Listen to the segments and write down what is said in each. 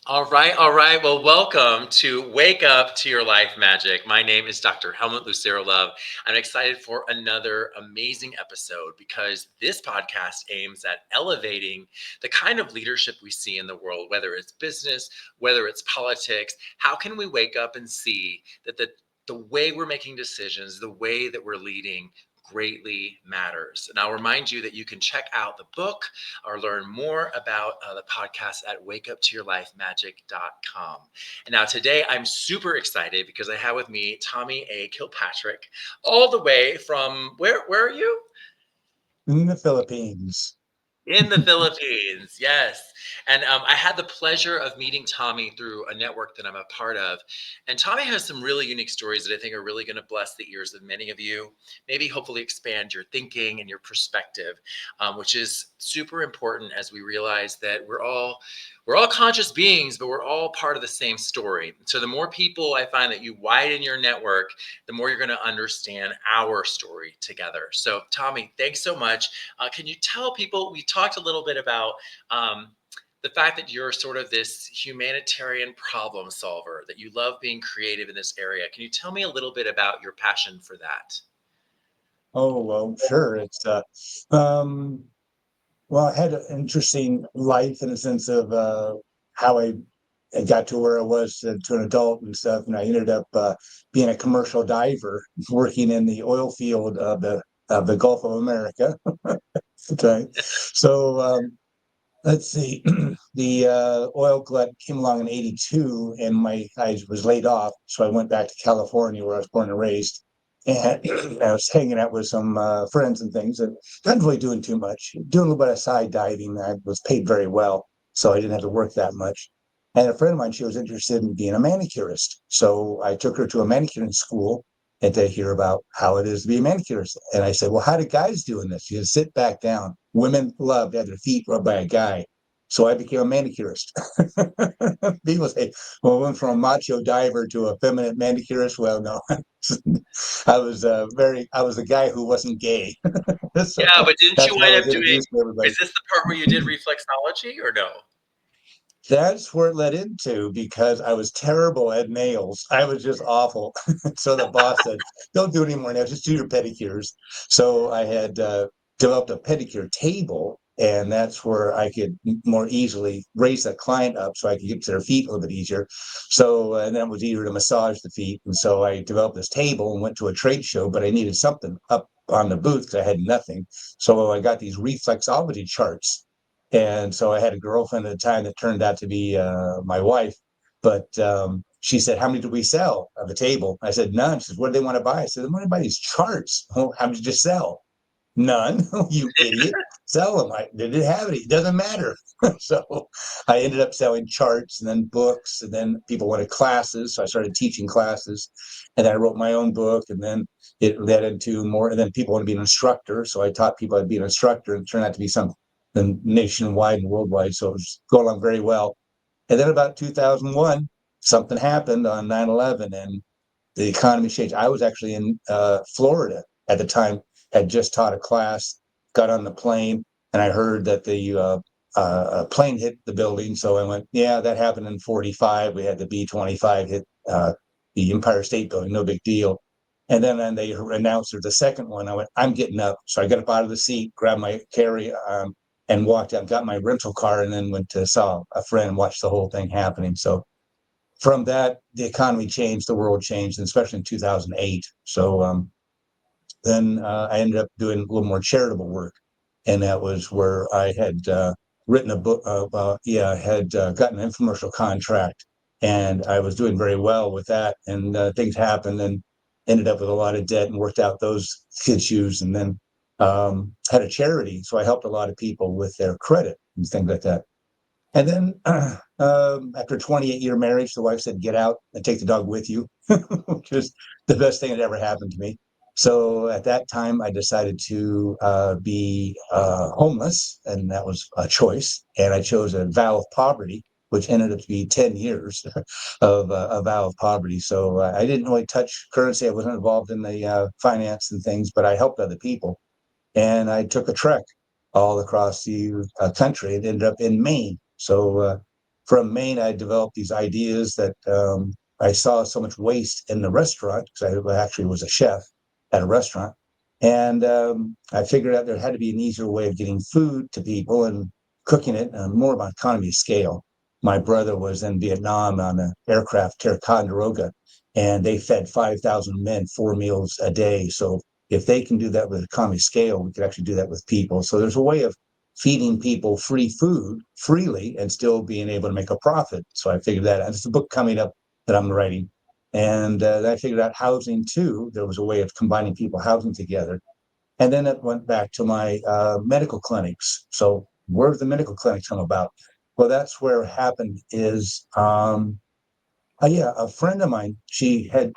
All right, all right. Well, welcome to Wake Up to Your Life Magic. My name is Dr. Helmut Love. I'm excited for another amazing episode because this podcast aims at elevating the kind of leadership we see in the world, whether it's business, whether it's politics. How can we wake up and see that the way we're making decisions, the way that we're leading greatly matters. And I'll remind you that you can check out the book or learn more about the podcast at wakeuptoyourlifemagic.com. And now today I'm super excited because I have with me Tommy A. Kilpatrick, all the way from where are you? In the Philippines. In the Philippines, yes. And I had the pleasure of meeting Tommy through a network that I'm a part of. And Tommy has some really unique stories that I think are really going to bless the ears of many of you, maybe hopefully expand your thinking and your perspective, which is super important as we realize that we're all conscious beings, but we're all part of the same story. So the more people I find that you widen your network, the more you're going to understand our story together. So Tommy, thanks so much. Can you tell people, we talked a little bit about the fact that you're sort of this humanitarian problem solver, that you love being creative in this area. Can you tell me a little bit about your passion for that? Oh, well, sure. Um, well, I had an interesting life in the sense of how I got to where I was to an adult and stuff. And I ended up being a commercial diver working in the oil field of the Gulf of America. Okay. So let's see. The oil glut came along in '82, and I was laid off, so I went back to California, where I was born and raised, and I was hanging out with some friends and things, and not really doing too much, doing a little bit of side diving. I was paid very well, so I didn't have to work that much. And a friend of mine, she was interested in being a manicurist, so I took her to a manicuring school and to hear about how it is to be a manicurist. And I said, well, how do guys doing this? You sit back down. Women love to have their feet rubbed by a guy. So I became a manicurist. People say, well, I went from a macho diver to a feminine manicurist. Well, no, I was a guy who wasn't gay. So Yeah, but didn't you that's how I wind was up doing, introduced to everybody. is this the part where you did reflexology or no? That's where it led into because I was terrible at nails. I was just awful. So the boss said, don't do any more nails, just do your pedicures. So I had developed a pedicure table, and that's where I could more easily raise the client up so I could get to their feet a little bit easier. So, and then it was easier to massage the feet. And so I developed this table and went to a trade show, but I needed something up on the booth because I had nothing. So I got these reflexology charts, and so I had a girlfriend at the time that turned out to be my wife. But she said, how many do we sell of the table? I said, none. She said, what do they want to buy? I said, they want to buy these charts. Oh, how many did you sell? None. You idiot. Sell them. They didn't have any. It doesn't matter. So I ended up selling charts and then books. And then people wanted classes. So I started teaching classes. And then I wrote my own book. And then it led into more. And then people want to be an instructor. So I taught people how to be an instructor, and it turned out to be something nationwide and worldwide. So it was going along very well. And then about 2001, something happened on 9/11, and the economy changed. I was actually in Florida at the time, had just taught a class, got on the plane, and I heard that the plane hit the building. So I went, yeah, that happened in '45. We had the B-25 hit the Empire State Building, no big deal. And then they announced there's a second one. I went, I'm getting up. So I got up out of the seat, grabbed my carry and walked out, got my rental car, and then went to saw a friend and watched the whole thing happening. So from that, the economy changed, the world changed, and especially in 2008. So then I ended up doing a little more charitable work, and that was where I had written a book. I had gotten an infomercial contract, and I was doing very well with that. And things happened, and ended up with a lot of debt, and worked out those issues, and then had a charity. So I helped a lot of people with their credit and things like that. And then after a 28-year marriage, the wife said, get out and take the dog with you, which was the best thing that ever happened to me. So at that time, I decided to be homeless, and that was a choice. And I chose a vow of poverty, which ended up to be 10 years of a vow of poverty. So I didn't really touch currency. I wasn't involved in the finance and things, but I helped other people. And I took a trek all across the country and ended up in Maine. So from Maine, I developed these ideas that I saw so much waste in the restaurant because I actually was a chef at a restaurant. And I figured out there had to be an easier way of getting food to people and cooking it, more about economy of scale. My brother was in Vietnam on an aircraft Ticonderoga, and they fed 5,000 men 4 meals a day. So if they can do that with economy scale, we could actually do that with people. So there's a way of feeding people free food freely and still being able to make a profit. So I figured that out. It's a book coming up that I'm writing. And I figured out housing too. There was a way of combining people housing together. And then it went back to my medical clinics. So where did the medical clinics come about? Well, that's where it happened is yeah, a friend of mine, she had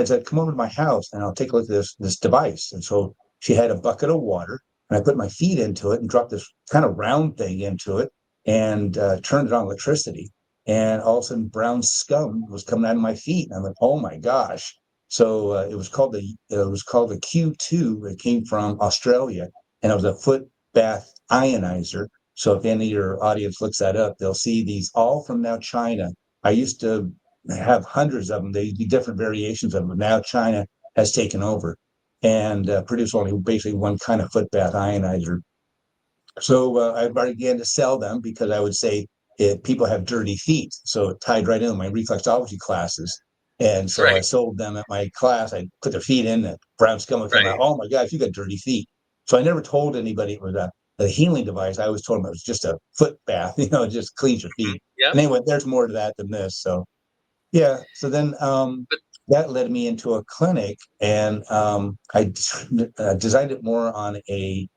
said, come over to my house and I'll take a look at this device. And so she had a bucket of water and I put my feet into it and dropped this kind of round thing into it and turned it on electricity. And all of a sudden brown scum was coming out of my feet. And I'm like, oh my gosh. So it was called the Q2. It came from Australia and it was a foot bath ionizer. So if any of your audience looks that up, they'll see these all from now China. I used to have hundreds of them. They'd be different variations of them. But now China has taken over and produced only basically one kind of foot bath ionizer. So I began to sell them because I would say people have dirty feet. So it tied right in my reflexology classes. And so I Right. sold them at my class. I put their feet in, the brown scum would come out. Right. Oh my gosh, you got dirty feet. So I never told anybody it was a healing device. I always told them it was just a foot bath, it just cleans your feet. Yep. And anyway, there's more to that than this. So yeah. So then But that led me into a clinic, and I designed it more on a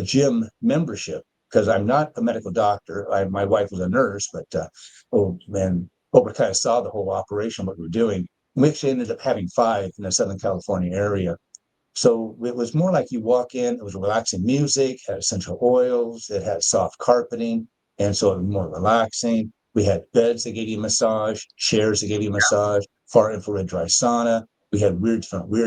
gym membership because I'm not a medical doctor. My wife was a nurse, but oh man, we kind of saw the whole operation, what we were doing. We actually ended up having 5 in the Southern California area. So it was more like you walk in, it was relaxing music, had essential oils, it had soft carpeting, and so it was more relaxing. We had beds that gave you massage, chairs that gave you massage, far infrared dry sauna. We had weird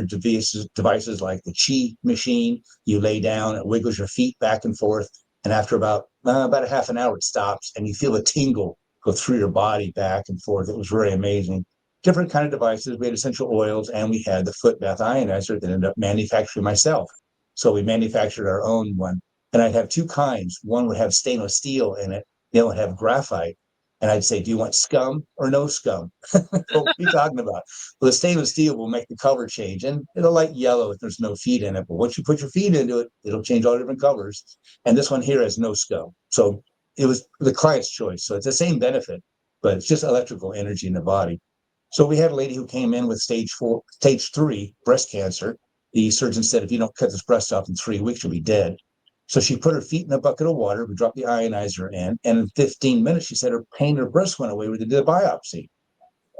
devices like the Chi machine. You lay down, it wiggles your feet back and forth, and after about a half an hour, it stops, and you feel a tingle go through your body back and forth. It was really amazing. Different kind of devices. We had essential oils, and we had the foot bath ionizer that ended up manufacturing myself. So we manufactured our own one, and I'd have 2 kinds. One would have stainless steel in it. The other would have graphite. And I'd say, do you want scum or no scum? What are you talking about? Well, the stainless steel will make the color change, and it'll light yellow if there's no feet in it. But once you put your feet into it, it'll change all different colors. And this one here has no scum. So it was the client's choice. So it's the same benefit, but it's just electrical energy in the body. So we had a lady who came in with stage 3 breast cancer. The surgeon said, if you don't cut this breast off in 3 weeks, you'll be dead. So she put her feet in a bucket of water. We dropped the ionizer in. And in 15 minutes, she said her pain in her breast went away when they did a biopsy.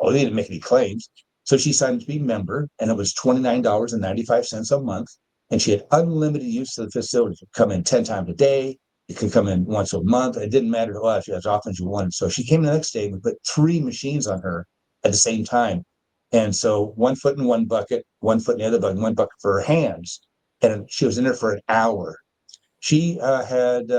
Oh, they didn't make any claims. So she signed to be a member, and it was $29.95 a month. And she had unlimited use of the facility. It could come in 10 times a day. It could come in once a month. It didn't matter to us as often as you wanted. So she came the next day and we put 3 machines on her at the same time. And so 1 foot in one bucket, 1 foot in the other bucket, 1 bucket for her hands. And she was in there for an hour. She had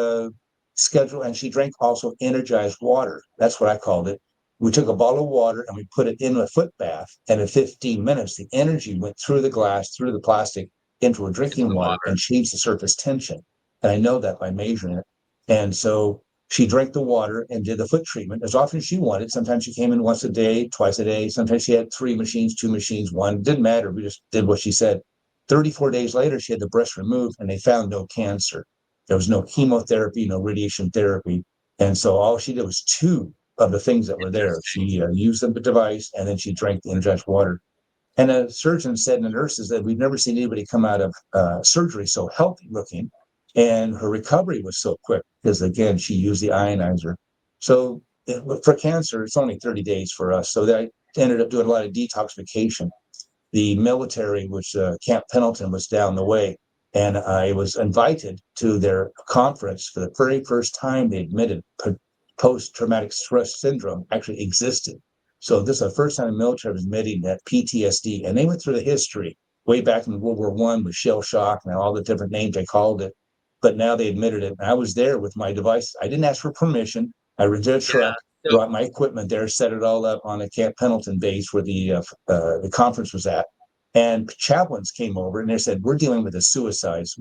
scheduled, and she drank also energized water. That's what I called it. We took a bottle of water and we put it in a foot bath. And in 15 minutes, the energy went through the glass, through the plastic, into her into drinking the water water. and changed the surface tension. And I know that by measuring it. And so she drank the water and did the foot treatment as often as she wanted. Sometimes she came in once a day, twice a day. Sometimes she had 3 machines, 2 machines, one. Didn't matter. We just did what she said. 34 days later, she had the breast removed and they found no cancer. There was no chemotherapy, no radiation therapy. And so all she did was 2 of the things that were there. Interesting. She used the device and then she drank the energized water. And a surgeon said, and the nurses, that we've never seen anybody come out of surgery so healthy looking. And her recovery was so quick because, again, she used the ionizer. So for cancer, it's only 30 days for us. So I ended up doing a lot of detoxification. The military, which Camp Pendleton was down the way, and I was invited to their conference for the very first time. They admitted post-traumatic stress syndrome actually existed. So this is the first time the military was admitting that PTSD, and they went through the history way back in World War I with shell shock and all the different names they called it. But now they admitted it. And I was there with my device. I didn't ask for permission. I rented a Yeah. truck. So brought my equipment there, set it all up on a Camp Pendleton base where the conference was at. And chaplains came over and they said, "We're dealing with the suicides.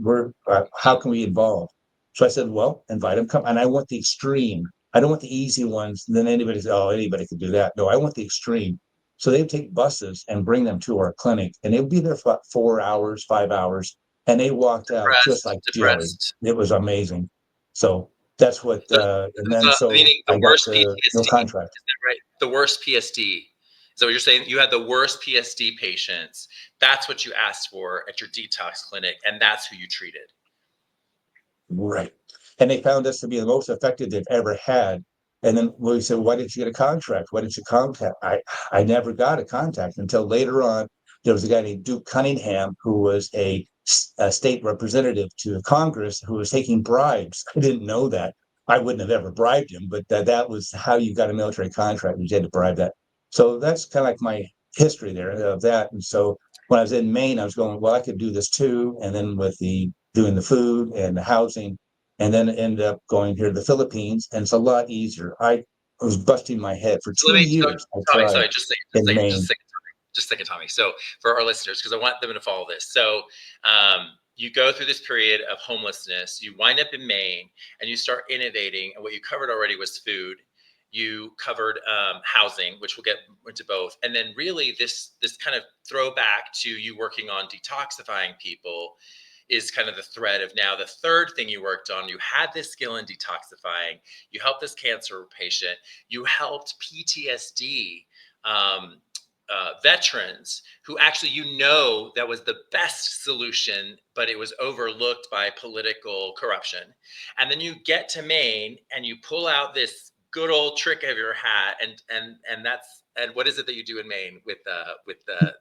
How can we involve?" So I said, "Well, invite them come." And I want the extreme. I don't want the easy ones. And then anybody says, "Oh, anybody could do that." No, I want the extreme. So they would take buses and bring them to our clinic, and they would be there for about 4 hours, 5 hours, and they walked out just like jelly. depressed. It was amazing. So that's what, So, and then so meaning I the got worst no PTSD. contract. Is that right? The worst PSD. So what you're saying, you had the worst PSD patients. That's what you asked for at your detox clinic, and that's who you treated. Right. And they found us to be the most effective they've ever had. And then we said, "Why didn't you get a contract? Why didn't you contact?" I never got a contact until later on. There was a guy named Duke Cunningham who was a state representative to Congress who was taking bribes. I didn't know that. I wouldn't have ever bribed him, but that was how you got a military contract. You had to bribe that. So that's kind of like my history there of that. And so when I was in Maine, I was going, well, I could do this too. And then with the doing the food and the housing, and then ended up going here to the Philippines, and it's a lot easier. I was busting my head for So let two me, years. I Tommy, tried sorry, just a second, in Maine. just a second, Tommy. So for our listeners, because I want them to follow this. So you go through this period of homelessness, you wind up in Maine, and you start innovating. And what you covered already was food. You covered housing, which we'll get into both, and then really this kind of throwback to you working on detoxifying people is kind of the thread of now the third thing you worked on. You had this skill in detoxifying. You helped this cancer patient. You helped PTSD veterans who actually, that was the best solution, but it was overlooked by political corruption. And then you get to Maine and you pull out this good old trick of your hat, and what is it that you do in Maine with the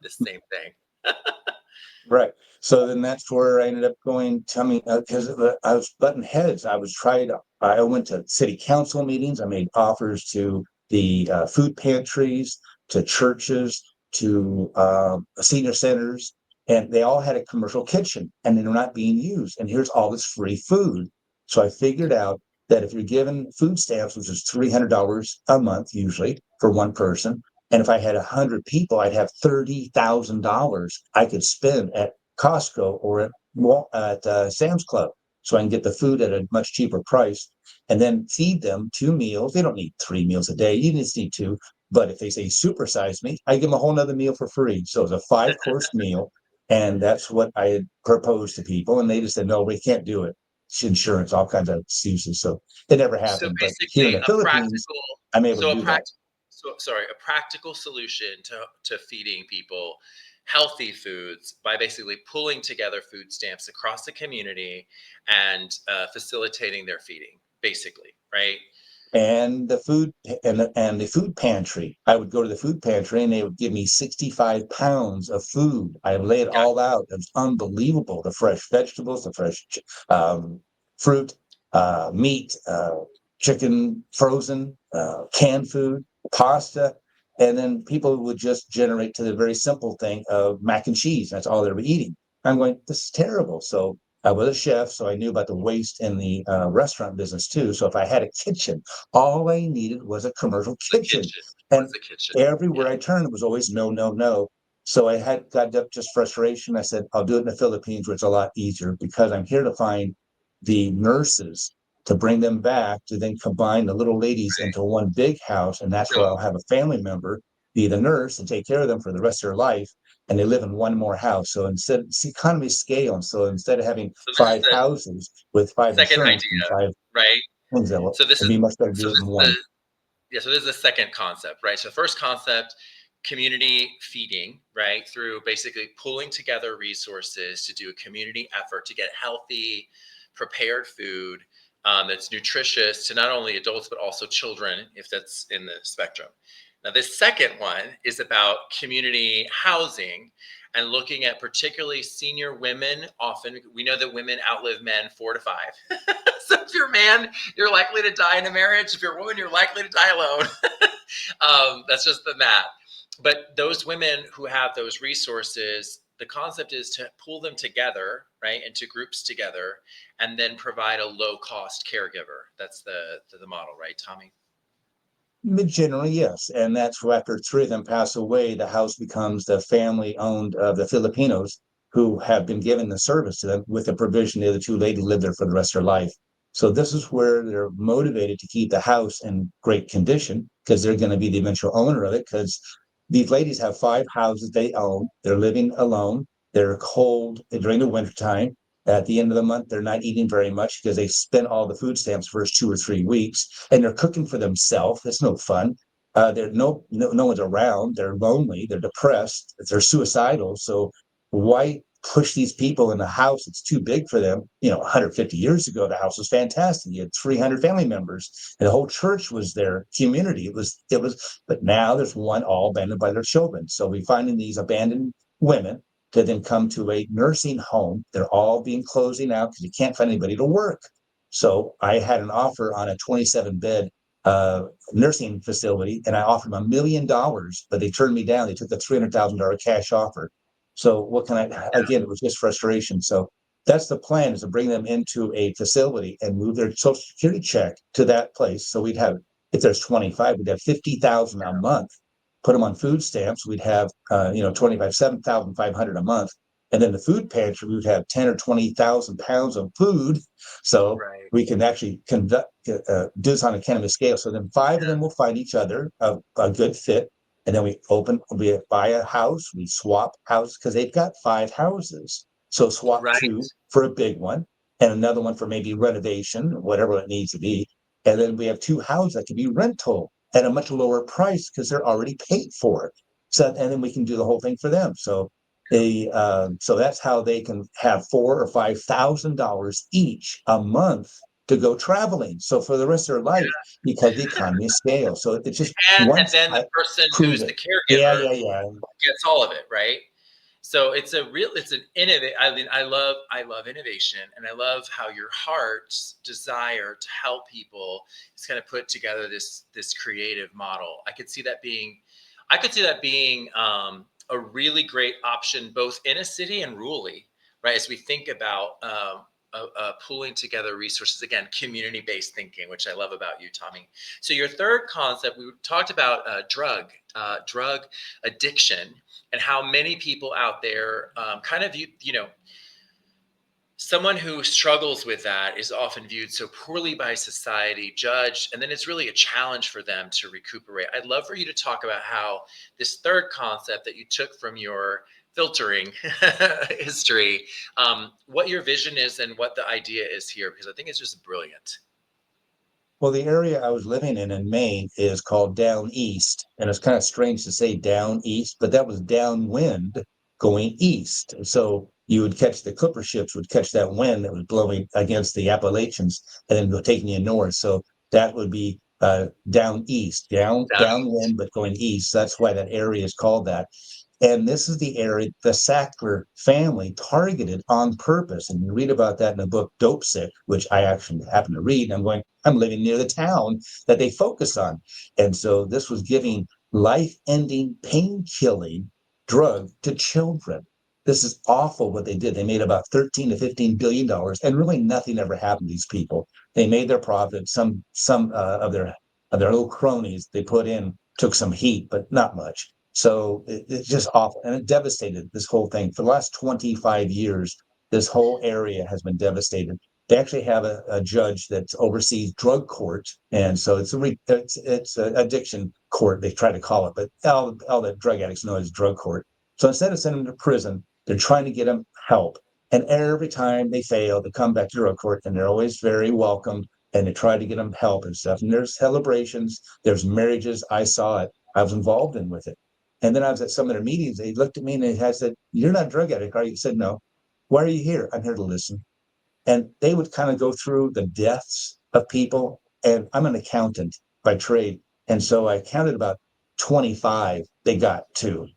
same thing? Right. So then that's where I ended up going, tell me, because I was butting heads. I went to city council meetings. I made offers to the food pantries, to churches, to senior centers, and they all had a commercial kitchen and they're not being used. And here's all this free food. So I figured out that if you're given food stamps, which is $300 a month usually for one person, and if I had 100 people, I'd have $30,000 I could spend at Costco or at Sam's Club. So I can get the food at a much cheaper price and then feed them 2 meals. They don't need 3 meals a day. You just need two. But if they say supersize me, I give them a whole nother meal for free. So it's a 5 course meal. And that's what I had proposed to people. And they just said, "No, we can't do it. It's insurance, all kinds of excuses." So it never So happened. But here in basically, the Philippines, I'm able to do that. a practical solution to feeding people healthy foods by basically pulling together food stamps across the community and facilitating their feeding, basically, right? And the food pantry. I would go to the food pantry and they would give me 65 pounds of food. I lay it Yeah. all out. It was unbelievable. The fresh vegetables, the fresh fruit, meat, chicken, frozen, canned food, pasta. And then people would just generate to the very simple thing of mac and cheese. That's all they were eating. I'm going, this is terrible. So I was a chef, so I knew about the waste in the restaurant business too. So if I had a kitchen, all I needed was a commercial The kitchen. kitchen was And the kitchen. everywhere Yeah. I turned, it was always no, no, no. So I had got up just frustration. I said, I'll do it in the Philippines, where it's a lot easier because I'm here to find the nurses to bring them back to then combine the little ladies into one big house. And that's where So, I'll have a family member be the nurse and take care of them for the rest of their life. And they live in one more house. So instead, it's economy of scale. And so instead of having so this is five the houses with five second insurance and idea, five right? things, So this it'd is be much better to so do it this in is the one. yeah, so this is the second concept, right? So the first concept, community feeding, right? Through basically pulling together resources to do a community effort to get healthy, prepared food that's nutritious to not only adults, but also children, if that's in the spectrum. Now, this second one is about community housing and looking at particularly senior women. Often we know that women outlive men 4 to 5. So if you're a man, you're likely to die in a marriage. If you're a woman, you're likely to die alone. That's just the math. But those women who have those resources, the concept is to pull them together, right, into groups together, and then provide a low cost caregiver. That's the model, right, Tommy? Generally, yes. And that's why after three of them pass away, the house becomes the family owned of the Filipinos who have been given the service to them with the provision the other two ladies live there for the rest of their life. So this is where they're motivated to keep the house in great condition because they're going to be the eventual owner of it. Because these ladies have five houses they own. They're living alone. They're cold during the wintertime. At the end of the month, they're not eating very much because they spent all the food stamps first 2 or 3 weeks, and they're cooking for themselves. It's no fun. They're no one's around. They're lonely. They're depressed. They're suicidal. So why push these people in the house? It's too big for them. 150 years ago, the house was fantastic. You had 300 family members, and the whole church was their community. It was, but now there's one all abandoned by their children. So we find in these abandoned women to then come to a nursing home. They're all being closing out because you can't find anybody to work. So I had an offer on a 27-bed nursing facility, and I offered them $1 million, but they turned me down. They took the $300,000 cash offer. So what can I? Again, it was just frustration. So that's the plan: is to bring them into a facility and move their social security check to that place. So we'd have, if there's 25, we'd have 50,000 a month. Put them on food stamps, we'd have 25, 7,500 a month. And then the food pantry, we would have 10 or 20,000 pounds of food. So Right. we can actually do this on a cannabis scale. So then five of them will find each other a good fit. And then we buy a house, we swap houses because they've got five houses. So swap two Right. for a big one and another one for maybe renovation, whatever it needs to be. And then we have two houses that can be rental at a much lower price because they're already paid for it. So, and then we can do the whole thing for them. So that's how they can have $4,000 or $5,000 each a month to go traveling. So for the rest of their life, because the economy of scale. So it's just And once then the I person who prove is the it. Yeah, caregiver yeah, yeah. gets all of it, right? So it's an innovate. I mean, I love innovation, and I love how your heart's desire to help people is kind of put together this creative model. I could see that being a really great option both in a city and rurally, right? As we think about pulling together resources, again, community-based thinking, which I love about you, Tommy. So your third concept, we talked about drug addiction, and how many people out there kind of someone who struggles with that is often viewed so poorly by society, judged, and then it's really a challenge for them to recuperate. I'd love for you to talk about how this third concept that you took from your filtering history, what your vision is and what the idea is here, because I think it's just brilliant. Well, the area I was living in Maine is called down east, and it's kind of strange to say down east, but that was downwind going east. So you would catch the clipper ships would catch that wind that was blowing against the Appalachians and then go taking you north. So that would be down east, Down downwind, but going east. That's why that area is called that. And this is the area the Sackler family targeted on purpose. And you read about that in the book Dope Sick, which I actually happen to read. And I'm living near the town that they focus on. And so this was giving life ending, pain killing drug to children. This is awful what they did. They made about 13 to $15 billion, and really nothing ever happened to these people. They made their profit. Some of their little cronies they put in took some heat, but not much. So it's just awful. And it devastated this whole thing. For the last 25 years, this whole area has been devastated. They actually have a judge that oversees drug court. And so it's an addiction court, they try to call it, but all the drug addicts know is drug court. So instead of sending them to prison, they're trying to get them help. And every time they fail, they come back to drug court and they're always very welcome and they try to get them help and stuff. And there's celebrations, there's marriages. I saw it. I was involved in with it. And then I was at some of their meetings. They looked at me and they said, "You're not a drug addict, are you?" I said, "No." "Why are you here?" "I'm here to listen." And they would kind of go through the deaths of people. And I'm an accountant by trade. And so I counted about 25 they got to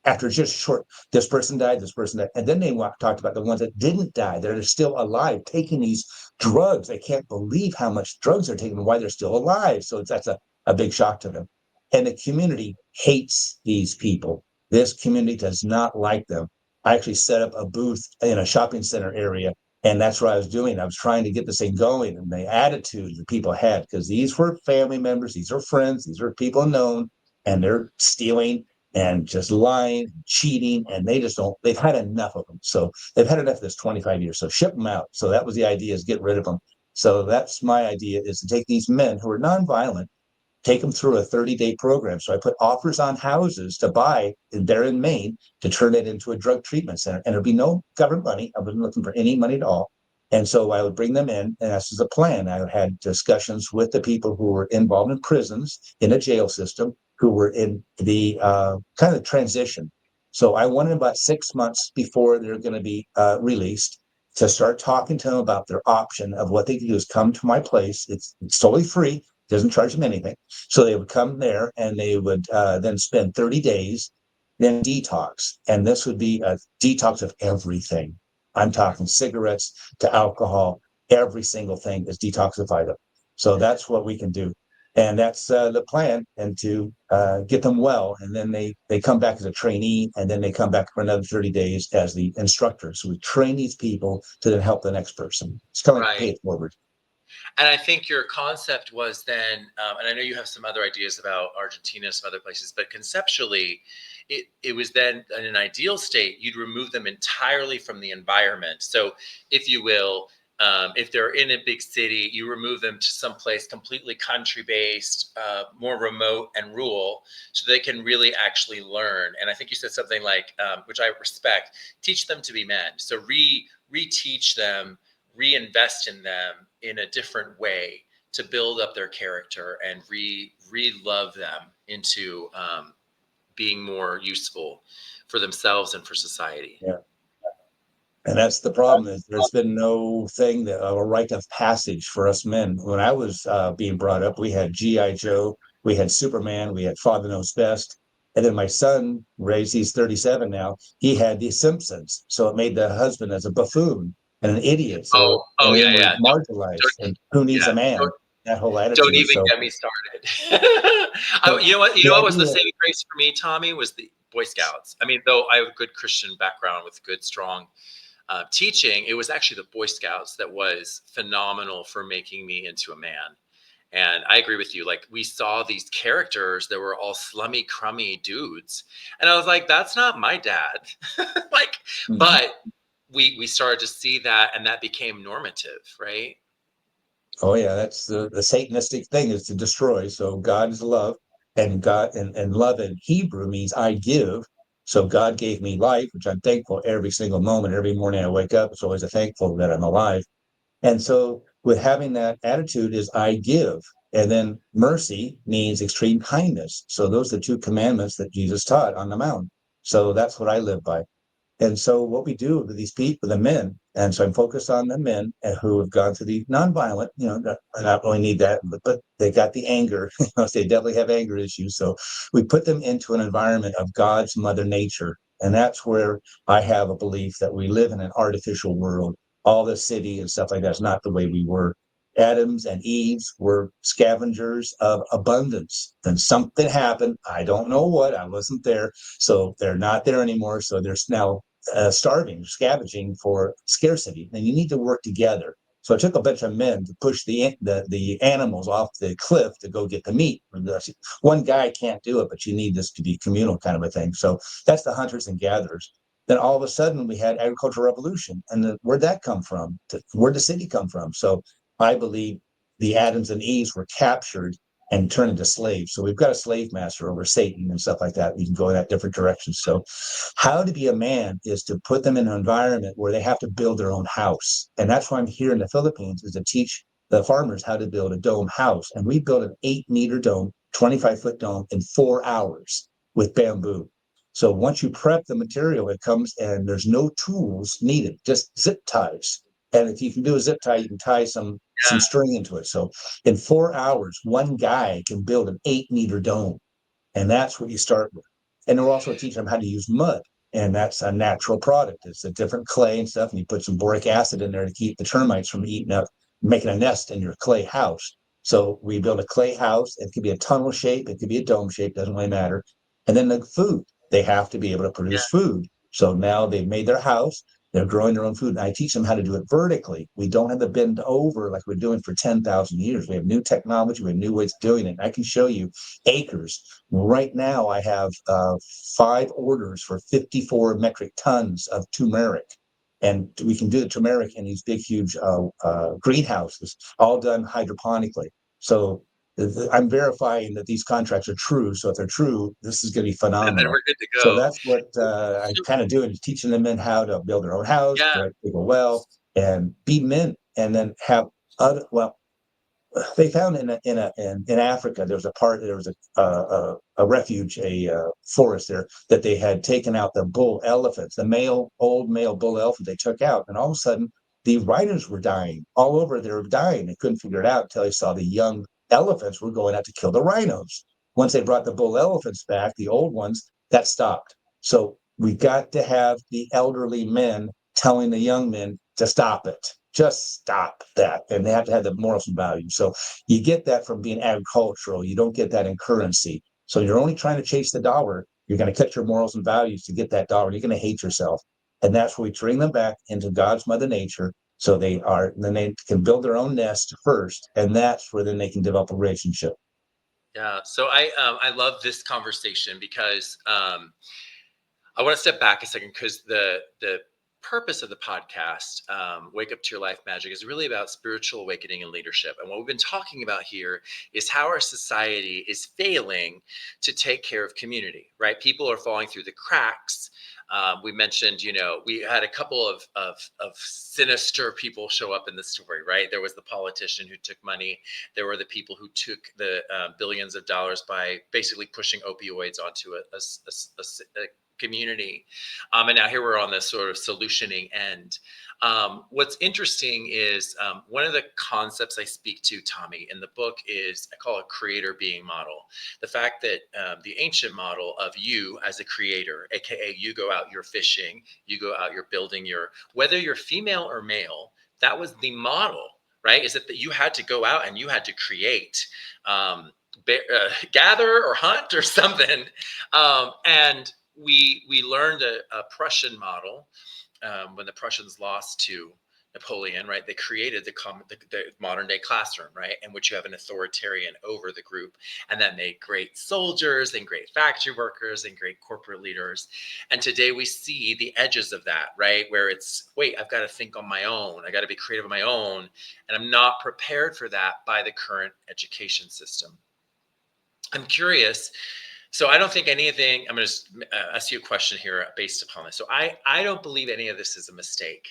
after just short, this person died, this person died. And then they talked about the ones that didn't die, that are still alive, taking these drugs. They can't believe how much drugs they're taking and why they're still alive. So that's a big shock to them. And the community hates these people. This community does not like them. I actually set up a booth in a shopping center area And that's what I was doing. I was trying to get this thing going, and the attitude that people had, because these were family members, these are friends, these are people known, and they're stealing and just lying, and cheating, and they just don't, they've had enough of them. So they've had enough of this 25 years. So ship them out. So that was the idea, is get rid of them. So that's my idea, is to take these men who are nonviolent, take them through a 30-day program. So I put offers on houses to buy there in Maine to turn it into a drug treatment center. And there'd be no government money. I wasn't looking for any money at all. And so I would bring them in, and this is a plan. I had discussions with the people who were involved in prisons, in a jail system, who were in the kind of transition. So I wanted about 6 months before they're going to be released to start talking to them about their option of what they can do is come to my place. It's totally free, doesn't charge them anything. So they would come there, and they would then spend 30 days, then detox. And this would be a detox of everything. I'm talking cigarettes to alcohol. Every single thing is detoxified. So that's what we can do. And that's the plan, and to get them well. And then they come back as a trainee, and then they come back for another 30 days as the instructor. So we train these people to then help the next person. It's kind of like pay Right. it forward. And I think your concept was then, and I know you have some other ideas about Argentina, some other places, but conceptually, it was then in an ideal state, you'd remove them entirely from the environment. So, if you will, if they're in a big city, you remove them to some place completely country based, more remote and rural, so they can really actually learn. And I think you said something like, which I respect, teach them to be men. So, reteach them, reinvest in them in a different way to build up their character and re-love them into being more useful for themselves and for society. Yeah. And that's the problem, is there's been no thing that a rite of passage for us men. When I was being brought up, we had G.I. Joe, we had Superman, we had Father Knows Best. And then my son, raised, he's 37 now, he had the Simpsons. So it made the husband as a buffoon and an idiot. So, Oh and yeah, then we're yeah. marginalized. And who needs Yeah. a man? That whole Don't attitude. even So, get me started. so You know what? You the know what was the idea, saving grace for me, Tommy, was the Boy Scouts. I mean, though I have a good Christian background with good, strong teaching, it was actually the Boy Scouts that was phenomenal for making me into a man. And I agree with you. Like, we saw these characters that were all slummy, crummy dudes, and I was like, "That's not my dad." Like, but we started to see that, and that became normative, right? oh yeah, that's the Satanistic thing, is to destroy. So God is love, and God and love in Hebrew means I give. So God gave me life, which I'm thankful every single moment. Every morning I wake up, it's always a thankful that I'm alive. And so with having that attitude is I give. And then mercy means extreme kindness. So those are the two commandments that Jesus taught on the mount. So that's what I live by. And so what we do with these people, the men, and so I'm focused on the men who have gone through the nonviolent, not only need that, but they got the anger. They definitely have anger issues. So we put them into an environment of God's mother nature. And that's where I have a belief that we live in an artificial world. All the city and stuff like that is not the way we were. Adams and Eves were scavengers of abundance. Then something happened. I don't know what. I wasn't there. So they're not there anymore. So there's now starving, scavenging for scarcity, and you need to work together. So it took a bunch of men to push the animals off the cliff to go get the meat. One guy can't do it, but you need this to be communal kind of a thing. So that's the hunters and gatherers. Then all of a sudden we had agricultural revolution, and where'd that come from? Where'd the city come from? So I believe the Adams and Eves were captured and turned into slaves. So we've got a slave master over Satan and stuff like that. We can go in that different directions. So how to be a man is to put them in an environment where they have to build their own house. And that's why I'm here in the Philippines, is to teach the farmers how to build a dome house. And we built an 8-meter dome, 25-foot dome in 4 hours with bamboo. So once you prep the material, it comes, and there's no tools needed, just zip ties. And if you can do a zip tie, you can tie some Yeah. string into it. So in 4 hours, one guy can build an 8-meter dome. And that's what you start with. And we'll also teach them how to use mud. And that's a natural product. It's a different clay and stuff. And you put some boric acid in there to keep the termites from eating up, making a nest in your clay house. So we build a clay house. It could be a tunnel shape. It could be a dome shape. Doesn't really matter. And then the food, they have to be able to produce food. So now they've made their house. They're growing their own food. And I teach them how to do it vertically. We don't have to bend over like we're doing for 10,000 years. We have new technology. We have new ways of doing it. And I can show you acres. Right now, I have 5 orders for 54 metric tons of turmeric. And we can do the turmeric in these big, huge greenhouses, all done hydroponically. So I'm verifying that these contracts are true. So if they're true, this is going to be And then phenomenal. we're good to So go. that's what I So, kind of do, is teaching them in how to build their own house, yeah. direct people well, and be men, and then have other. Well, they found in Africa there was a refuge, forest there, that they had taken out the bull elephants, the old male bull elephant they took out, and all of a sudden the rhinos were dying all over. They were dying. They couldn't figure it out until they saw the young elephants were going out to kill the rhinos. Once they brought the bull elephants back, the old ones, that stopped. So we got to have the elderly men telling the young men to stop it. Just stop that. And they have to have the morals and values. So you get that from being agricultural. You don't get that in currency. So you're only trying to chase the dollar. You're going to cut your morals and values to get that dollar. You're going to hate yourself. And that's where we bring them back into God's mother nature. So then they can build their own nest first. And that's where then they can develop a relationship. Yeah. So I love this conversation because I want to step back a second because the purpose of the podcast, Wake Up to Your Life Magic, is really about spiritual awakening and leadership. And what we've been talking about here is how our society is failing to take care of community, right? People are falling through the cracks. We mentioned, we had a couple of sinister people show up in the story, right? There was the politician who took money. There were the people who took the billions of dollars by basically pushing opioids onto a community. And now here we're on the sort of solutioning end. What's interesting is one of the concepts I speak to, Tommy, in the book is I call it creator being model. The fact that the ancient model of you as a creator, AKA you go out, you're fishing, you go out, you're building whether you're female or male, that was the model, right? Is that you had to go out and you had to create, gather or hunt or something. And we learned a Prussian model when the Prussians lost to Napoleon, right? They created the modern day classroom, right, in which you have an authoritarian over the group, and that made great soldiers and great factory workers and great corporate leaders. And today we see the edges of that, right, where it's wait, I've got to think on my own, I got to be creative on my own, and I'm not prepared for that by the current education system. I'm curious. So I don't think anything, I'm going to ask you a question here based upon this. So I don't believe any of this is a mistake,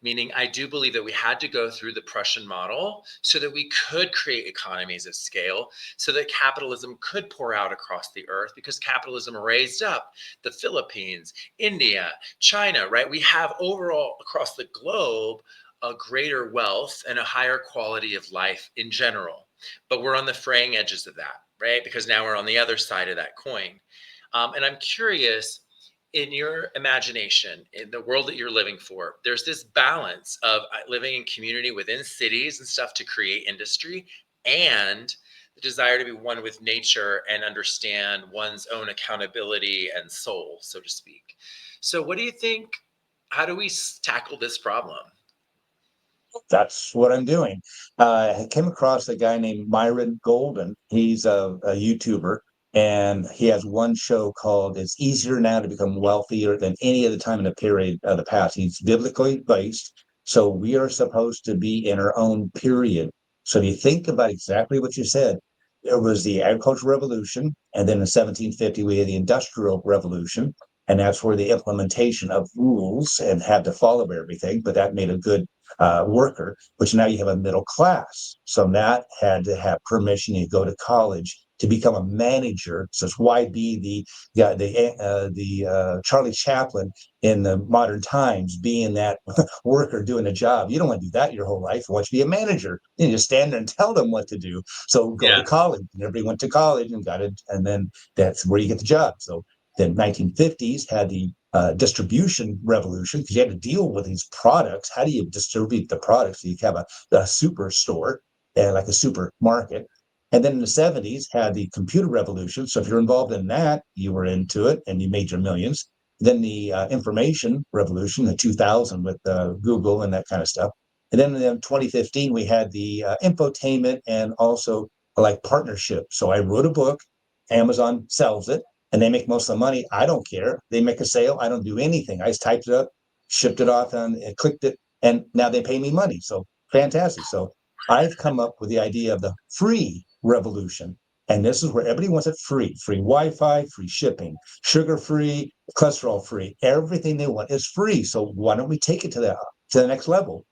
meaning I do believe that we had to go through the Prussian model so that we could create economies of scale, so that capitalism could pour out across the earth, because capitalism raised up the Philippines, India, China, right? We have overall across the globe a greater wealth and a higher quality of life in general. But we're on the fraying edges of that, right? Because now we're on the other side of that coin. And I'm curious, in your imagination, in the world that you're living for, there's this balance of living in community within cities and stuff to create industry, and the desire to be one with nature and understand one's own accountability and soul, so to speak. So, what do you think? How do we tackle this problem? That's what I'm doing. I came across a guy named Myron Golden. He's a YouTuber, and he has one show called "It's Easier Now to Become Wealthier Than Any Other Time in the Period of the Past." He's biblically based, so we are supposed to be in our own period. So if you think about exactly what you said, there was the agricultural revolution, and then in 1750 we had the industrial revolution, and that's where the implementation of rules and had to follow everything. But that made a good worker, which now you have a middle class. So that had to have permission to go to college to become a manager. So it's why be the Charlie Chaplin in the modern times, being that worker doing a job. You don't want to do that your whole life. You want to be a manager. You just stand there and tell them what to do. So go Yeah, to college. And everybody went to college and got it, and then that's where you get the job. So the 1950s had the distribution revolution, because you had to deal with these products. How do you distribute the products? So you have a superstore and like a supermarket. And then in the 70s had the computer revolution. So if you're involved in that, you were into it and you made your millions. then the information revolution, the 2000 with Google and that kind of stuff. And then in 2015, we had the infotainment and also like partnership. So I wrote a book, Amazon sells it, and they make most of the money. I don't care. They make a sale. I don't do anything. I just typed it up, shipped it off, and clicked it, and now they pay me money. So fantastic. So I've come up with the idea of the free revolution. And this is where everybody wants it free Wi-Fi, free shipping, sugar free, cholesterol free. Everything they want is free. So why don't we take it to the next level?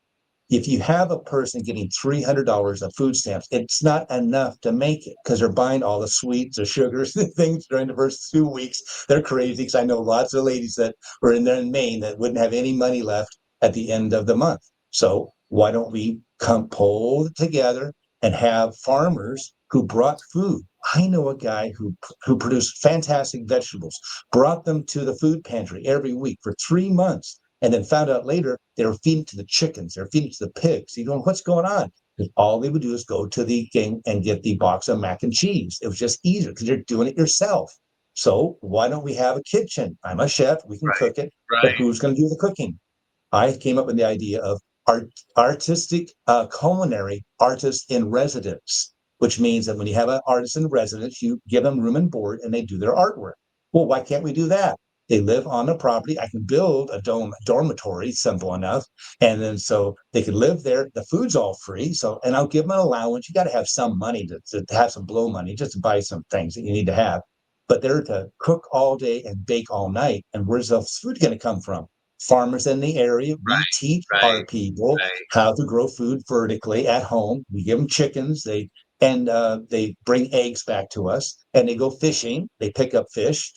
If you have a person getting $300 of food stamps, it's not enough to make it because they're buying all the sweets or sugars and things during the first 2 weeks. They're crazy because I know lots of ladies that were in there in Maine that wouldn't have any money left at the end of the month. So why don't we come pull together and have farmers who brought food? I know a guy who produced fantastic vegetables, brought them to the food pantry every week for 3 months, and then found out later they were feeding to the chickens, they were feeding to the pigs. You know, what's going on? Because all they would do is go to the thing and get the box of mac and cheese. It was just easier because you're doing it yourself. So why don't we have a kitchen? I'm a chef, we can Right. cook it, but Right. who's going to do the cooking? I came up with the idea of artistic culinary artist in residence, which means that when you have an artist in residence, you give them room and board and they do their artwork. Well, why can't we do that? They live on the property. I can build a dormitory, simple enough. And then so they could live there. The food's all free. So, and I'll give them an allowance. You got to have some money to have some blow money just to buy some things that you need to have. But they're to cook all day and bake all night. And where's the food going to come from? Farmers in the area. We teach Right. our people Right. how to grow food vertically at home. We give them chickens. They bring eggs back to us, and they go fishing. They pick up fish.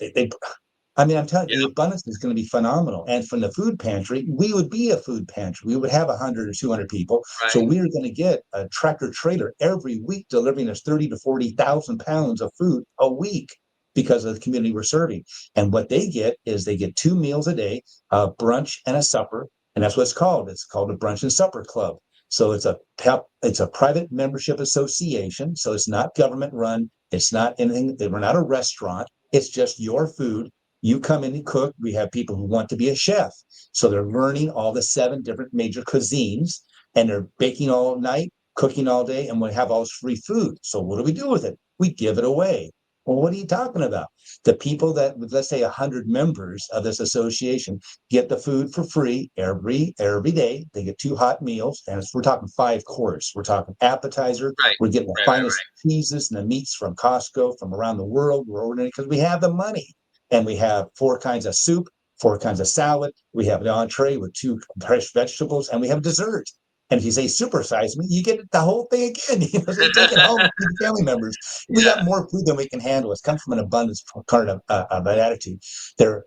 I mean, I'm telling you, Yeah. the abundance is going to be phenomenal. And from the food pantry, we would be a food pantry. We would have 100 or 200 people. So Right. we are going to get a tractor trailer every week delivering us 30 to 40,000 pounds of food a week because of the community we're serving. And what they get is they get 2 meals a day, a brunch and a supper. And that's what it's called. It's called a brunch and supper club. So it's a private membership association. So it's not government run. It's not anything. We're not a restaurant. It's just your food. You come in and cook. We have people who want to be a chef. So they're learning all the 7 different major cuisines and they're baking all night, cooking all day, and we have all this free food. So what do we do with it? We give it away. Well, what are you talking about? The people that, let's say 100 members of this association get the food for free every day. They get 2 hot meals, and we're talking 5 course. We're talking appetizer. Right. We're getting the Right. Right. finest cheeses and the meats from Costco from around the world. We're ordering it because we have the money and we have 4 kinds of soup, 4 kinds of salad. We have an entree with 2 fresh vegetables, and we have dessert. And if you say supersize me, you get the whole thing again. So you take it home and feed the family members. We Yeah. got more food than we can handle. It's come from an abundance kind of an attitude. Their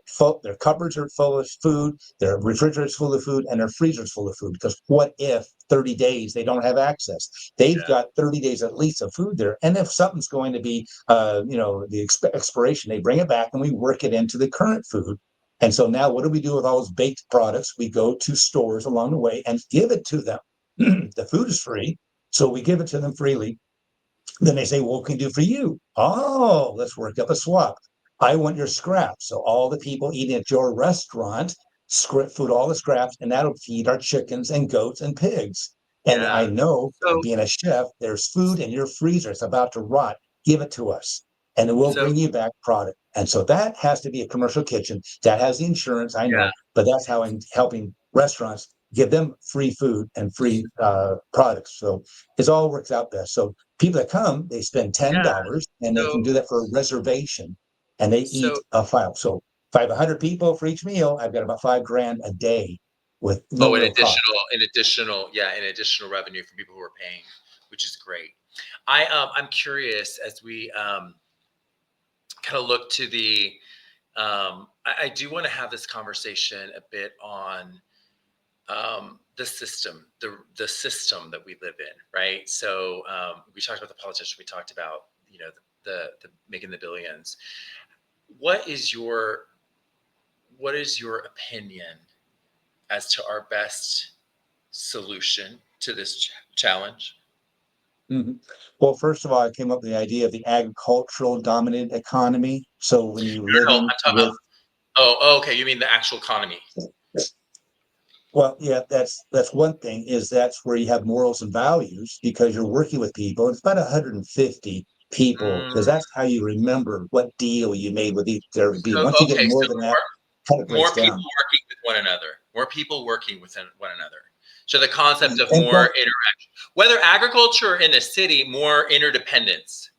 cupboards are full of food, their refrigerators full of food, and their freezers full of food. Because what if 30 days they don't have access? They've Yeah. got 30 days at least of food there. And if something's going to be, the expiration, they bring it back and we work it into the current food. And so now what do we do with all those baked products? We go to stores along the way and give it to them. The food is free. So we give it to them freely. Then they say, well, what can we do for you? Oh, let's work up a swap. I want your scraps. So all the people eating at your restaurant food all the scraps, and that'll feed our chickens and goats and pigs. And I Yeah. know, So being a chef, there's food in your freezer. It's about to rot. Give it to us, and then we'll so bring you back product. And so that has to be a commercial kitchen. That has the insurance, I yeah. know, but that's how I'm helping restaurants give them free food and free products. So it all works out best. So people that come, they spend Yeah. $10 and they can do So that for a reservation and they eat so a file. So if I have 100 people for each meal, I've got about $5 grand a day with no oh, real cost. an additional revenue for people who are paying, which is great. I'm curious as we kind of look to the I do want to have this conversation a bit on the system, the system that we live in, right? So we talked about the politicians, we talked about the making the billions. What is your what is your opinion as to our best solution to this challenge? Mhm. Well, first of all, I came up with the idea of the agricultural dominated economy. So when you No, no, living I'm talking about with Oh, okay. You mean the actual economy? Well, yeah, that's one thing, is that's where you have morals and values, because you're working with people. It's about 150 people, because Mm, that's how you remember what deal you made with each every so people. Once you get okay, so more than that, kind of breaks more people down. working with one another. More people working with one another. So the concept of And more interaction, whether agriculture or in a city, more interdependence.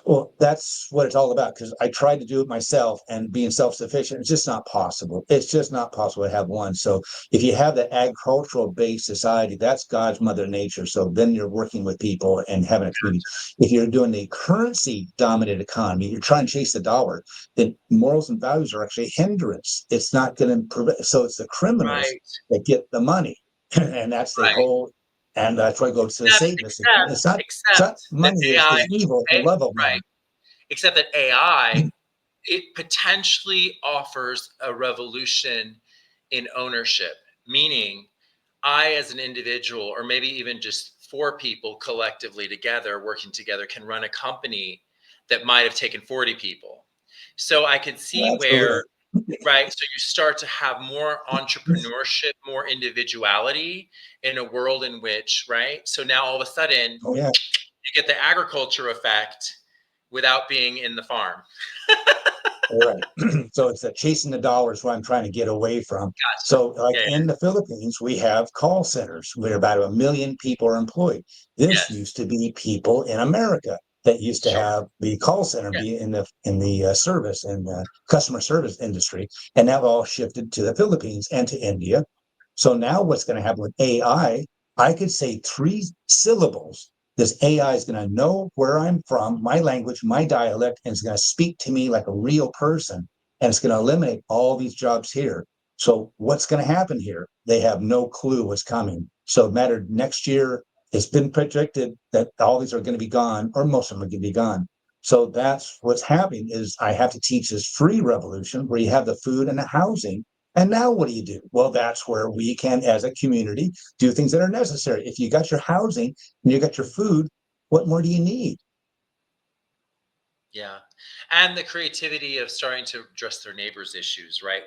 well, that's what it's all about, because I tried to do it myself, and being self-sufficient, it's just not possible. It's just not possible to have one. So if you have that agricultural based society, that's God's mother nature. So then you're working with people and having a community. If you're doing the currency dominated economy, you're trying to chase the dollar, then morals and values are actually a hindrance. It's not going to prevent. So it's the criminals Right, that get the money. And that's the right. whole, and that's why it goes to the Satanist. It's not Except that money AI, is evil, it's the love of right? money. Except that AI, it potentially offers a revolution in ownership, meaning I, as an individual, or maybe even just four people collectively together, working together, can run a company that might have taken 40 people. So I could see Absolutely. where, right? So you start to have more entrepreneurship, more individuality in a world in which, right? So now all of a sudden Oh yeah. you get the agriculture effect without being in the farm. All right. So it's that chasing the dollars what I'm trying to get away from. Gotcha. So like Yeah, in the Philippines, we have call centers where about 1 million people are employed. This yes. used to be people in America that used to Sure. have the call center Yeah. be in the service and customer service industry, and that all shifted to the Philippines and to India. So now what's going to happen with AI? I could say 3 syllables. This AI is going to know where I'm from, my language, my dialect, and it's going to speak to me like a real person. And it's going to eliminate all these jobs here. So what's going to happen here? They have no clue what's coming. So it mattered next year. It's been predicted that all these are going to be gone, or most of them are going to be gone. So that's what's happening, is I have to teach this free revolution where you have the food and the housing. And now what do you do? Well, that's where we can, as a community, do things that are necessary. If you got your housing and you got your food, what more do you need? Yeah. And the creativity of starting to address their neighbors' issues, right?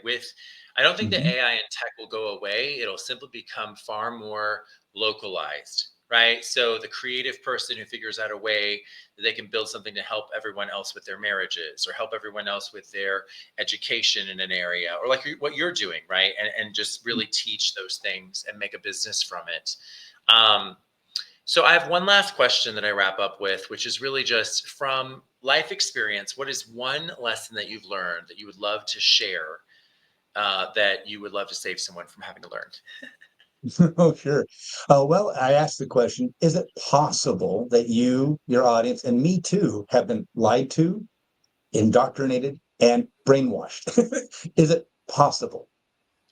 I don't think the Mhm. AI and tech will go away. It'll simply become far more localized, right? So the creative person who figures out a way that they can build something to help everyone else with their marriages, or help everyone else with their education in an area, or like what you're doing, right? And just really teach those things and make a business from it. Um, so I have one last question that I wrap up with, which is really just from life experience. What is one lesson that you've learned that you would love to share, that you would love to save someone from having to learn? Oh, sure. Well, I asked the question, is it possible that you, your audience, and me too, have been lied to, indoctrinated, and brainwashed? Is it possible?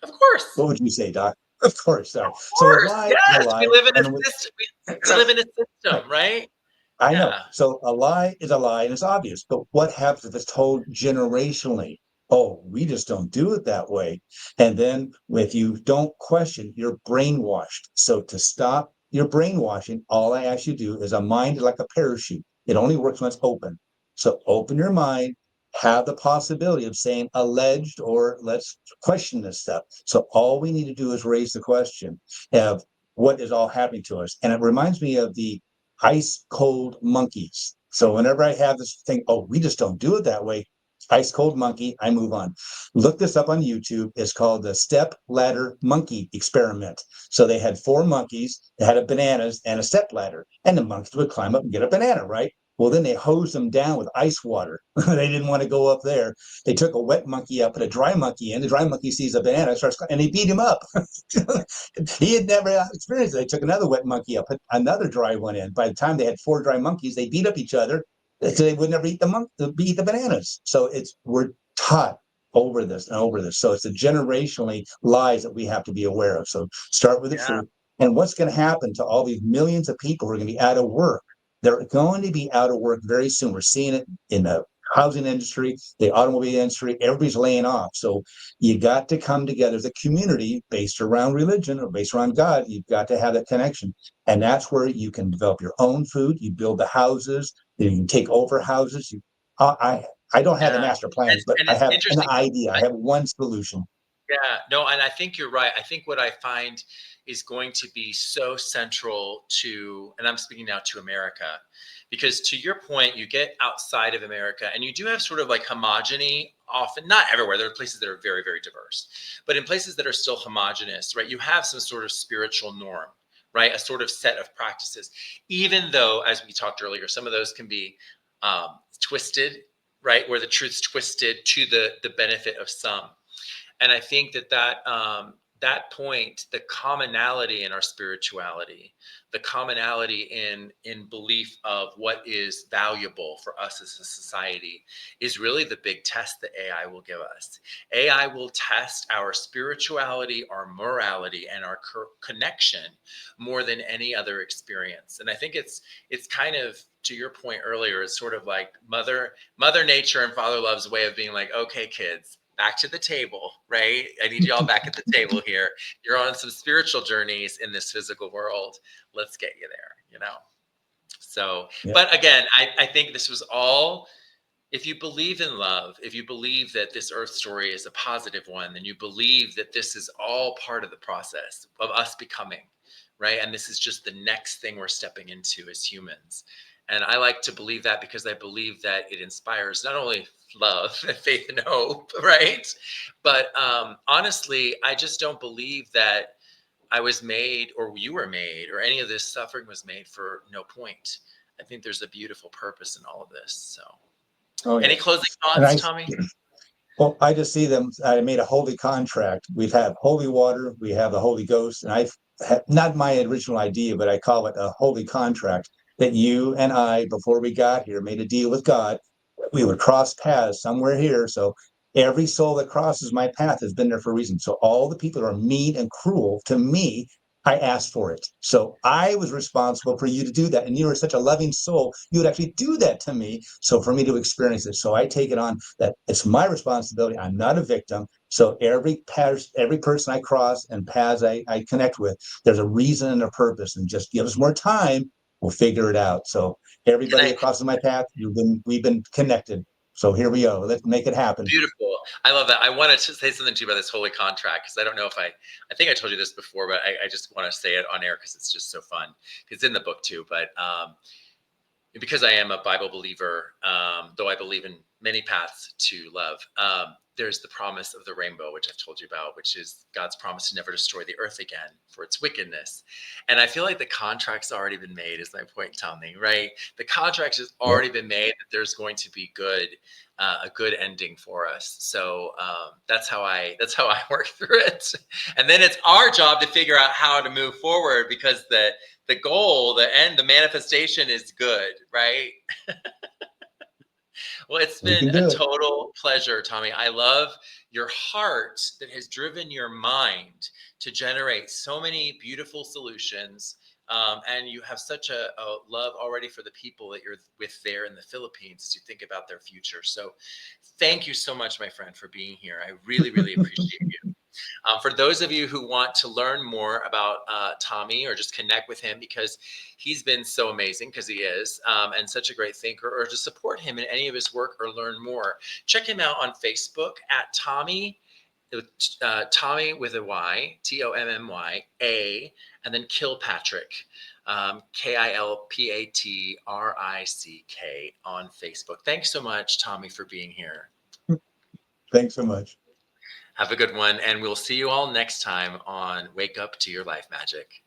Of course. What would you say, Doc? Of course. Sorry. Of So a course. lie is a Yes. We lie. live in a And system. We live in a right. system, right? I know. Yeah. So a lie is a lie and it's obvious. But what happens if it's told generationally? Oh, we just don't do it that way. And then if you don't question, you're brainwashed. So to stop your brainwashing, all I ask you to do is a mind like a parachute. It only works when it's open. So open your mind, have the possibility of saying alleged or let's question this stuff. So all we need to do is raise the question of what is all happening to us. And it reminds me of the ice cold monkeys. So whenever I have this thing, oh, we just don't do it that way. Ice cold monkey, I move on. Look this up on YouTube. It's called the step ladder monkey experiment. So they had 4 monkeys that had a bananas and a step ladder, and the monkeys would climb up and get a banana, right? Well, then they hosed them down with ice water. They didn't want to go up there. They took a wet monkey up, put a dry monkey in. The dry monkey sees a banana, starts, and they beat him up. He had never experienced it. They took another wet monkey up, put another dry one in. By the time they had 4 dry monkeys, they beat up each other so they would never eat eat the bananas. So we're taught over this and over this. So it's the generationally lies that we have to be aware of. So start with the Yeah. truth. And what's going to happen to all these millions of people who are going to be out of work? They're going to be out of work very soon. We're seeing it in the housing industry, the automobile industry. Everybody's laying off. So you got to come together as a community based around religion or based around God. You've got to have that connection. And that's where you can develop your own food. You build the houses, you can take over houses. I don't have the Yeah. master plan, but And I it's have an interesting. idea. I have one solution. Yeah, no, and I think you're right. I think what I find is going to be so central to, and I'm speaking now to America, because to your point, you get outside of America and you do have sort of like homogeny, often, not everywhere. There are places that are very, very diverse, but in places that are still homogenous, right? You have some sort of spiritual norm, right? A sort of set of practices, even though, as we talked earlier, some of those can be twisted, right? Where the truth's twisted to the benefit of some. And I think that point, the commonality in our spirituality, the commonality in belief of what is valuable for us as a society, is really the big test that AI will give us. AI will test our spirituality, our morality, and our connection more than any other experience. And I think it's kind of, to your point earlier, it's sort of like mother nature and father love's way of being like, okay, kids, back to the table, right? I need you all back at the table here. You're on some spiritual journeys in this physical world. Let's get you there. So, Yeah. but again, I think this was all, if you believe in love, if you believe that this earth story is a positive one, then you believe that this is all part of the process of us becoming, right? And this is just the next thing we're stepping into as humans. And I like to believe that because I believe that it inspires not only love and faith and hope, right? But honestly, I just don't believe that I was made or you were made or any of this suffering was made for no point. I think there's a beautiful purpose in all of this. So. Oh Any yeah. closing And thoughts, Tommy? well, I just see them. I made a holy contract. We've had holy water. We have the Holy Ghost, and I've not my original idea, but I call it a holy contract that you and I, before we got here, made a deal with God. We would cross paths somewhere here. So every soul that crosses my path has been there for a reason. So all the people that are mean and cruel to me, I asked for it. So I was responsible for you to do that. And you were such a loving soul, you would actually do that to me. So for me to experience it. So I take it on that it's my responsibility. I'm not a victim. So every person I cross and paths I connect with, there's a reason and a purpose. And just give us more time, we'll figure it out. So Can everybody I? that crosses my path, we've been connected. So here we go. Let's make it happen. Beautiful. I love that. I wanted to say something to you about this holy contract because I don't know if I think I told you this before, but I just want to say it on air because it's just so fun. It's in the book too, but because I am a Bible believer, though I believe in many paths to love, there's the promise of the rainbow, which I've told you about, which is God's promise to never destroy the earth again for its wickedness. And I feel like the contract's already been made, is my point, Tommy, right? The contract has Yep. already been made that there's going to be a good ending for us. So that's how I work through it. And then it's our job to figure out how to move forward because the goal, the end, the manifestation is good, right? Well, it's We been can a do it. total pleasure, Tommy. I love your heart that has driven your mind to generate so many beautiful solutions. And you have such a love already for the people that you're with there in the Philippines to think about their future. So thank you so much, my friend, for being here. I really, really appreciate you. For those of you who want to learn more about Tommy or just connect with him because he's been so amazing, because he is, and such a great thinker, or to support him in any of his work or learn more, check him out on Facebook at Tommy with a Y, Tommya, and then Kilpatrick, Kilpatrick on Facebook. Thanks so much, Tommy, for being here. Thanks so much. Have a good one, and we'll see you all next time on Wake Up to Your Life Magic.